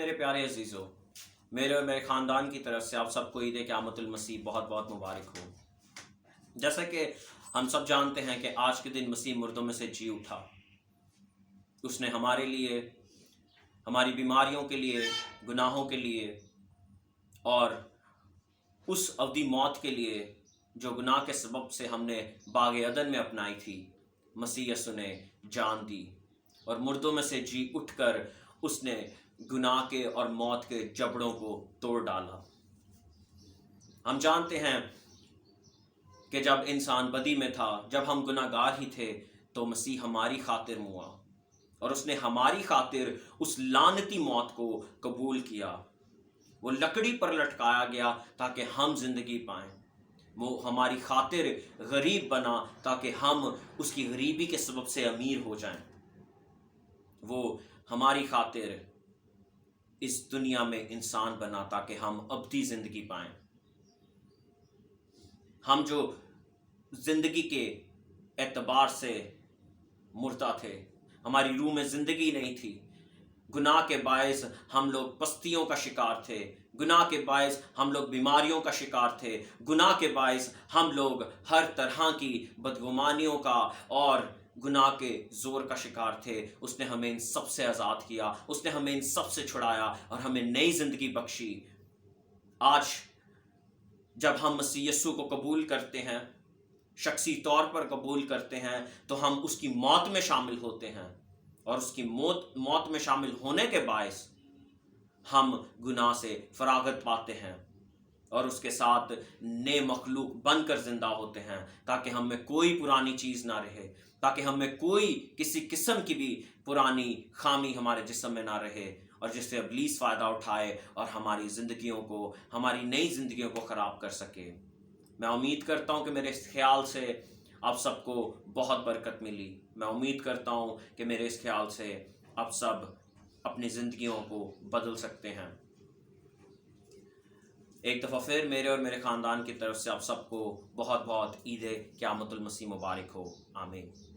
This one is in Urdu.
میرے پیارے عزیزوں، میرے اور میرے خاندان کی طرف سے آپ سب کو عید قیامت المسیح بہت بہت مبارک ہو۔ جیسا کہ ہم سب جانتے ہیں کہ آج کے دن مسیح مردوں میں سے جی اٹھا۔ اس نے ہمارے لیے، ہماری بیماریوں کے لیے، گناہوں کے لیے اور اس ابدی موت کے لیے جو گناہ کے سبب سے ہم نے باغ عدن میں اپنائی تھی، مسیح یسوع نے جان دی اور مردوں میں سے جی اٹھ کر اس نے گناہ کے اور موت کے جبڑوں کو توڑ ڈالا۔ ہم جانتے ہیں کہ جب انسان بدی میں تھا، جب ہم گناہ گار ہی تھے، تو مسیح ہماری خاطر ہوا اور اس نے ہماری خاطر اس لعنتی موت کو قبول کیا۔ وہ لکڑی پر لٹکایا گیا تاکہ ہم زندگی پائیں۔ وہ ہماری خاطر غریب بنا تاکہ ہم اس کی غریبی کے سبب سے امیر ہو جائیں۔ وہ ہماری خاطر اس دنیا میں انسان بنا تاکہ ہم ابدی زندگی پائیں۔ ہم جو زندگی کے اعتبار سے مردہ تھے، ہماری روح میں زندگی نہیں تھی، گناہ کے باعث ہم لوگ پستیوں کا شکار تھے، گناہ کے باعث ہم لوگ بیماریوں کا شکار تھے، گناہ کے باعث ہم لوگ ہر طرح کی بدگمانیوں کا اور گناہ کے زور کا شکار تھے۔ اس نے ہمیں ان سب سے آزاد کیا، اس نے ہمیں ان سب سے چھڑایا اور ہمیں نئی زندگی بخشی۔ آج جب ہم مسیح یسوع کو قبول کرتے ہیں، شخصی طور پر قبول کرتے ہیں، تو ہم اس کی موت میں شامل ہوتے ہیں اور اس کی موت میں شامل ہونے کے باعث ہم گناہ سے فراغت پاتے ہیں اور اس کے ساتھ نئے مخلوق بن کر زندہ ہوتے ہیں، تاکہ ہم میں کوئی پرانی چیز نہ رہے، تاکہ ہم میں کوئی کسی قسم کی بھی پرانی خامی ہمارے جسم میں نہ رہے اور جس سے ابلیس فائدہ اٹھائے اور ہماری زندگیوں کو، ہماری نئی زندگیوں کو خراب کر سکے۔ میں امید کرتا ہوں کہ میرے اس خیال سے آپ سب کو بہت برکت ملی۔ میں امید کرتا ہوں کہ میرے اس خیال سے آپ سب اپنی زندگیوں کو بدل سکتے ہیں۔ ایک دفعہ پھر میرے اور میرے خاندان کی طرف سے آپ سب کو بہت بہت عید قیامت المسیح مبارک ہو۔ آمین۔